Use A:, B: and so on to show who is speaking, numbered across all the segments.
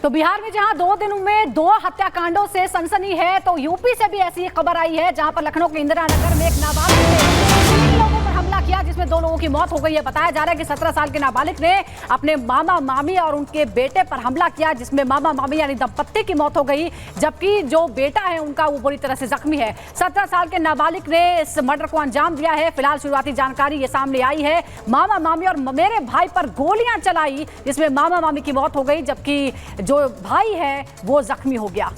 A: तो बिहार में जहां 2 दिनों में 2 हत्याकांडों से सनसनी है, तो यूपी से भी ऐसी खबर आई है जहां पर लखनऊ के इंदिरा नगर में एक नाबालिग ने 3 लोगों पर हमला किया, जिसमें 2 लोगों की मौत हो गई है। बताया जा रहा है कि 17 साल के नाबालिग ने अपने मामा मामी और उनके बेटे पर हमला किया, जिसमें मामा मामी यानी दंपत्ति की मौत हो गई, जबकि जो बेटा है उनका वो बुरी तरह से जख्मी है। 17 साल के नाबालिग ने इस मर्डर को अंजाम दिया है। फिलहाल शुरुआती जानकारी ये सामने आई है, मामा मामी और मेरे भाई पर गोलियां चलाई, जिसमें मामा मामी की मौत हो गई, जबकि जो भाई है वो जख्मी हो गया।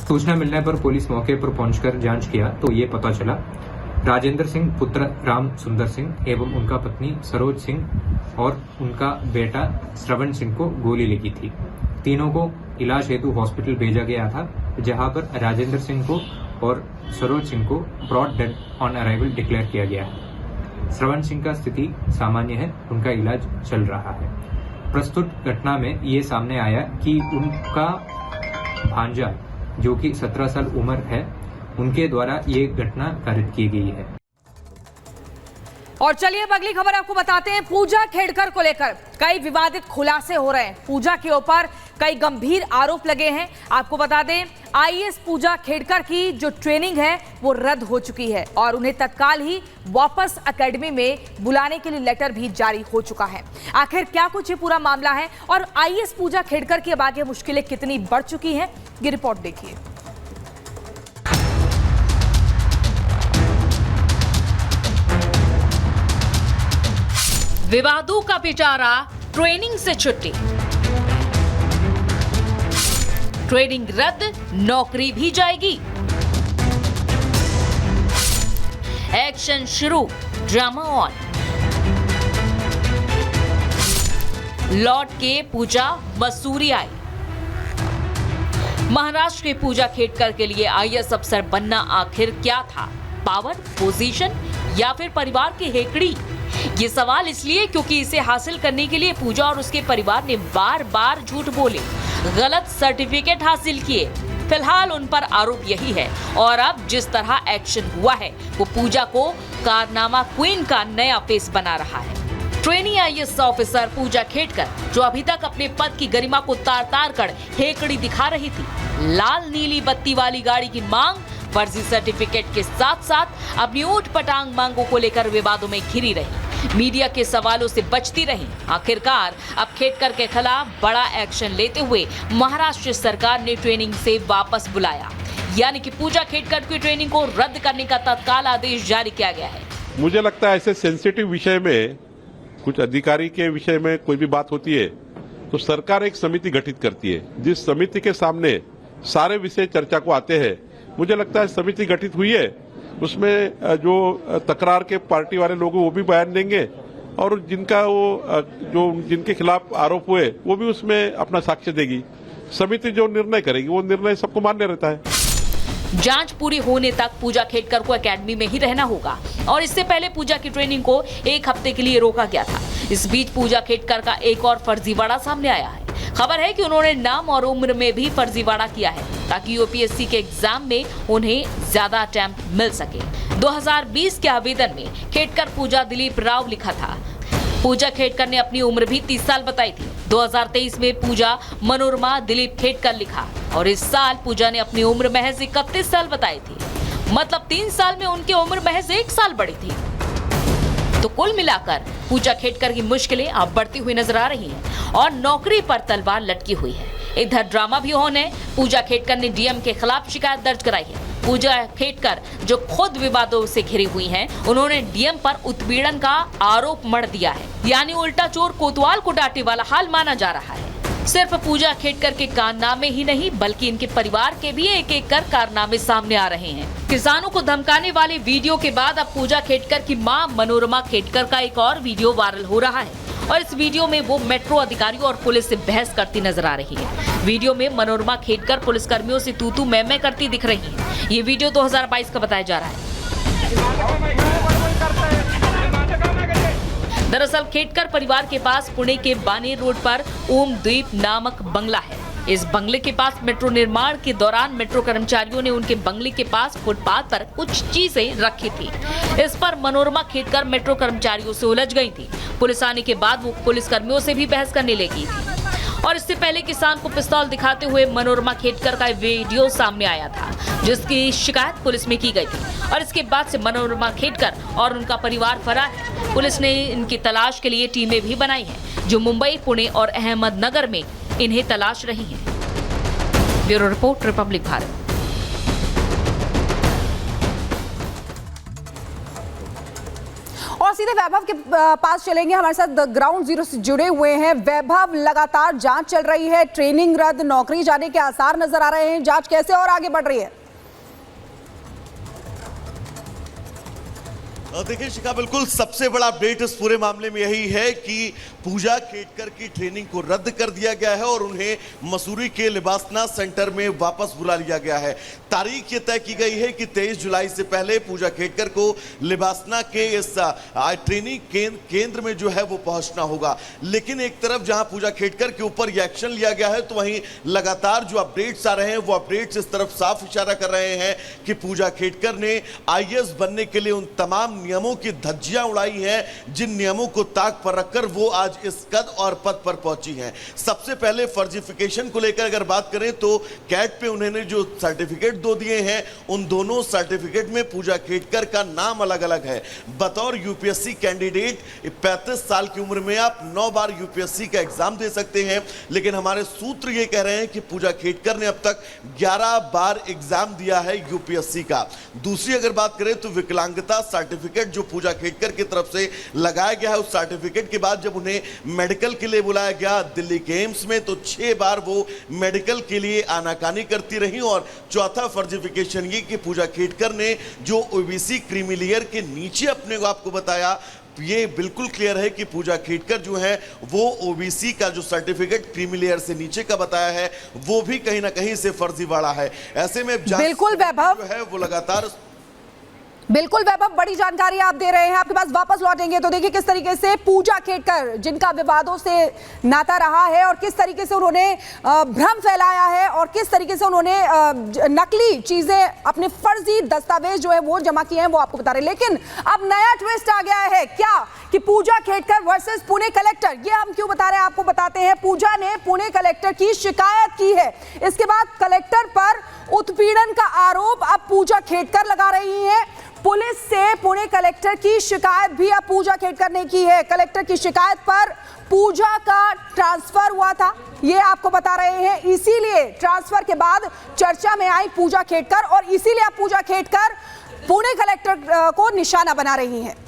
B: सूचना मिलने पर पुलिस मौके पर पहुंचकर जांच किया तो ये पता चला राजेंद्र सिंह पुत्र राम सुंदर सिंह एवं उनका पत्नी सरोज सिंह और उनका बेटा श्रवण सिंह को गोली लगी थी। तीनों को इलाज हेतु हॉस्पिटल भेजा गया था, जहां पर राजेंद्र सिंह को और सरोज सिंह को broad dead on arrival declare किया गया है। श्रवण सिंह का स्थिति सामान्य है, उनका इलाज चल रहा है। प्रस्तुत घटना में ये सामने आया कि उनका भांजा जो कि 17 साल उम्र है, उनके द्वारा ये घटना कारित की गई है।
C: और चलिए अब अगली खबर आपको बताते हैं। पूजा खेड़कर को लेकर कई विवादित खुलासे हो रहे हैं। पूजा के ऊपर कई गंभीर आरोप लगे हैं। आपको बता दें, आईएएस पूजा खेड़कर की जो ट्रेनिंग है वो रद्द हो चुकी है और उन्हें तत्काल ही वापस एकेडमी में बुलाने के लिए लेटर भी जारी हो चुका है। आखिर क्या कुछ ये पूरा मामला है और आईएएस पूजा खेड़कर की अब आगे मुश्किलें कितनी बढ़ चुकी हैं, ये रिपोर्ट देखिए।
D: विवादों का बेचारा, ट्रेनिंग से छुट्टी, ट्रेनिंग रद्द, नौकरी भी जाएगी। एक्शन शुरू, ड्रामा ऑन। लौट के पूजा मसूरी आई। महाराष्ट्र के पूजा खेड़कर के लिए आईएएस अफसर बनना आखिर क्या था? पावर, पोजीशन या फिर परिवार की हेकड़ी? ये सवाल इसलिए क्योंकि इसे हासिल करने के लिए पूजा और उसके परिवार ने बार बार झूठ बोले, गलत सर्टिफिकेट हासिल किए। फिलहाल उन पर आरोप यही है और अब जिस तरह एक्शन हुआ है वो पूजा को कारनामा क्वीन का नया फेस बना रहा है। ट्रेनी आईएएस ऑफिसर पूजा खेड़कर, जो अभी तक अपने पद की गरिमा को तार तार कर हेकड़ी दिखा रही थी, लाल नीली बत्ती वाली गाड़ी की मांग, फर्जी सर्टिफिकेट के साथ साथ अपनी ऊट पटांग मांगों को लेकर विवादों में घिरी रही, मीडिया के सवालों से बचती रही। आखिरकार अब खेड़कर के खिलाफ बड़ा एक्शन लेते हुए महाराष्ट्र सरकार ने ट्रेनिंग से वापस बुलाया, यानी कि पूजा खेड़कर की ट्रेनिंग को रद्द करने का तत्काल आदेश जारी किया गया है।
E: मुझे लगता है ऐसे सेंसिटिव विषय में, कुछ अधिकारी के विषय में कोई भी बात होती है तो सरकार एक समिति गठित करती है, जिस समिति के सामने सारे विषय चर्चा को आते हैं। मुझे लगता है समिति गठित हुई है, उसमें जो तकरार के पार्टी वाले लोग वो भी बयान देंगे और जिनके खिलाफ आरोप हुए वो भी उसमें अपना साक्ष्य देगी। समिति जो निर्णय करेगी वो निर्णय सबको मान्य रहता है।
D: जांच पूरी होने तक पूजा खेड़कर को एकेडमी में ही रहना होगा और इससे पहले पूजा की ट्रेनिंग को 1 हफ्ते के लिए रोका गया था। इस बीच पूजा खेड़कर का एक और फर्जीवाड़ा सामने आया है। खबर है कि उन्होंने नाम और उम्र में भी फर्जीवाड़ा किया है ताकि यूपीएससी के एग्जाम में उन्हें ज्यादा अटेम्प्ट मिल सके। 2020 के आवेदन में खेड़कर पूजा दिलीप राव लिखा था। पूजा खेड़कर ने अपनी उम्र भी 30 साल बताई थी। 2023 में पूजा मनोरमा दिलीप खेड़कर लिखा और इस साल पूजा ने अपनी उम्र महज 31 साल बताई थी। मतलब 3 साल में उनकी उम्र महज 1 साल बढ़ी थी। तो कुल मिलाकर पूजा खेड़कर की मुश्किलें अब बढ़ती हुई नजर आ रही हैं और नौकरी पर तलवार लटकी हुई है। इधर ड्रामा भी ऑन है। पूजा खेड़कर ने डीएम के खिलाफ शिकायत दर्ज कराई है। पूजा खेड़कर जो खुद विवादों से घिरी हुई हैं, उन्होंने डीएम पर उत्पीड़न का आरोप मढ़ दिया है, यानी उल्टा चोर कोतवाल को डांटे वाला हाल माना जा रहा है। सिर्फ पूजा खेड़कर के कारनामे ही नहीं बल्कि इनके परिवार के भी एक एक कर कारनामे सामने आ रहे हैं। किसानों को धमकाने वाले वीडियो के बाद अब पूजा खेड़कर की मां मनोरमा खेड़कर का एक और वीडियो वायरल हो रहा है और इस वीडियो में वो मेट्रो अधिकारियों और पुलिस से बहस करती नजर आ रही है। वीडियो में मनोरमा खेड़कर पुलिसकर्मियों से तू मैं करती दिख रही है। ये वीडियो 2022 का बताया जा रहा है। दरअसल खेड़कर परिवार के पास पुणे के बानेर रोड पर ओम द्वीप नामक बंगला है। इस बंगले के पास मेट्रो निर्माण के दौरान मेट्रो कर्मचारियों ने उनके बंगले के पास फुटपाथ पर कुछ चीजें रखी थी। इस पर मनोरमा खेड़कर मेट्रो कर्मचारियों से उलझ गई थी। पुलिस आने के बाद वो पुलिस कर्मियों से भी बहस करने लगी थी और इससे पहले किसान को पिस्तौल दिखाते हुए मनोरमा खेड़कर का वीडियो सामने आया था, जिसकी शिकायत पुलिस में की गई थी और इसके बाद से मनोरमा खेड़कर और उनका परिवार फरार है। पुलिस ने इनकी तलाश के लिए टीमें भी बनाई हैं, जो मुंबई, पुणे और अहमदनगर में इन्हें तलाश रही हैं। Bureau report, Republic Bharat.
F: और सीधे वैभव के पास चलेंगे, हमारे साथ ग्राउंड जीरो से जुड़े हुए हैं। वैभव, लगातार जांच चल रही है, ट्रेनिंग रद्द, नौकरी जाने के आसार नजर आ रहे हैं, जांच कैसे और आगे बढ़ रही है?
G: देखिए शिखा, बिल्कुल सबसे बड़ा अपडेट इस पूरे मामले में यही है कि पूजा खेड़कर की ट्रेनिंग को रद्द कर दिया गया है और उन्हें मसूरी के लिबासना सेंटर में वापस बुला लिया गया है। तारीख ये तय की गई है कि 23 जुलाई से पहले पूजा खेड़कर को लिबासना के इस ट्रेनिंग केंद्र में जो है वो पहुंचना होगा। लेकिन एक तरफ जहां पूजा खेड़कर के ऊपर ये एक्शन लिया गया है, तो वहीं लगातार जो अपडेट्स आ रहे हैं वो अपडेट्स इस तरफ साफ इशारा कर रहे हैं कि पूजा खेड़कर ने IAS बनने के लिए उन तमाम नियमों की धज्जियां उड़ाई हैं जिन नियमों को ताक पर रखकर वो आज इस कद और पद पर पहुंची हैं। सबसे पहले फर्जिफिकेशन को लेकर अगर बात करें तो कैट पे उन्होंने जो सर्टिफिकेट दो दिए हैं, उन दोनों सर्टिफिकेट में पूजा खेड़कर का नाम अलग अलग है। बतौर यूपीएससी कैंडिडेट 35 साल की उम्र में आप 9 बार यूपीएससी का एग्जाम दे सकते हैं, लेकिन हमारे सूत्र ये कह रहे हैं कि पूजा खेड़कर ने अब तक 11 बार एग्जाम दिया है यूपीएससी का। दूसरी अगर बात करें तो विकलांगता सर्टिफिकेट जो पूजा खेड़कर की तरफ से लगाया गया है, उस सर्टिफिकेट के बाद जब उन्हें मेडिकल के लिए बुलाया गया दिल्ली के एम्स में, तो 6 बार वो मेडिकल के लिए आनाकानी करती रही। और चौथा फर्जिफिकेशन ये कि पूजा खेड़कर ने जो ओबीसी क्रीमी लेयर के नीचे अपने को आपको बताया, ये बिल्कुल क्लियर है कि पूजा खेड़कर जो है वो ओबीसी का जो सर्टिफिकेट क्रीमी लेयर से नीचे का बताया है वो भी कहीं ना कहीं से फर्जीवाड़ा है। ऐसे में
F: बिल्कुल वैभव
G: जो है वो लगातार
F: बिल्कुल वैभव, बड़ी जानकारी आप दे रहे हैं। आपके पास वापस लौटेंगे तो देखिए किस तरीके से पूजा खेड़कर, जिनका विवादों से नाता रहा है, और किस तरीके से उन्होंने भ्रम फैलाया है और किस तरीके से उन्होंने नकली चीजें, अपने फर्जी दस्तावेज जो है वो जमा किए हैं, वो आपको बता रहे हैं। लेकिन अब नया ट्विस्ट आ गया है क्या कि पूजा खेड़कर वर्सेस पुणे कलेक्टर। ये हम क्यों बता रहे हैं, आपको बताते हैं। पूजा ने पुणे कलेक्टर की शिकायत की है, इसके बाद कलेक्टर पर उत्पीड़न का आरोप अब पूजा खेड़कर लगा रही है। पुलिस से पुणे कलेक्टर की शिकायत भी अब पूजा खेड़कर ने की है। कलेक्टर की शिकायत पर पूजा का ट्रांसफर हुआ था, ये आपको बता रहे हैं। इसीलिए ट्रांसफर के बाद चर्चा में आई पूजा खेड़कर, और इसीलिए अब पूजा खेड़कर पुणे कलेक्टर को निशाना बना रही हैं।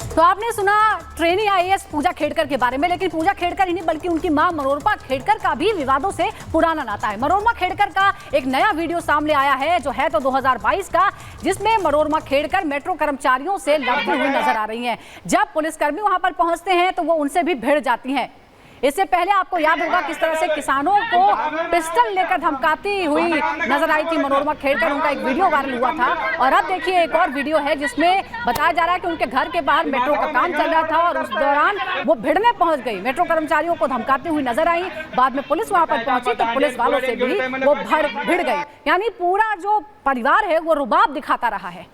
A: तो आपने सुना ट्रेनी IAS पूजा खेड़कर के बारे में, लेकिन पूजा खेड़कर ही नहीं बल्कि उनकी मां मनोरमा खेड़कर का भी विवादों से पुराना नाता है। मनोरमा खेड़कर का एक नया वीडियो सामने आया है, जो है तो 2022 का, जिसमें मनोरमा खेड़कर मेट्रो कर्मचारियों से लड़ती हुई नजर आ रही हैं। जब पुलिसकर्मी वहां पर पहुंचते हैं तो वो उनसे भी भिड़ जाती हैं। इससे पहले आपको याद होगा किस तरह से किसानों को पिस्टल लेकर धमकाती हुई नजर आई थी मनोरमा खेड़कर, उनका एक वीडियो वायरल हुआ था। और अब देखिए एक और वीडियो है जिसमें बताया जा रहा है कि उनके घर के बाहर मेट्रो का काम चल रहा था और उस दौरान वो भिड़ने पहुंच गई, मेट्रो कर्मचारियों को धमकाती हुई नजर आई। बाद में पुलिस वहां पर पहुंची तो पुलिस वालों से भी वो भिड़ गई। यानी पूरा जो परिवार है वो रुबाब दिखाता रहा है।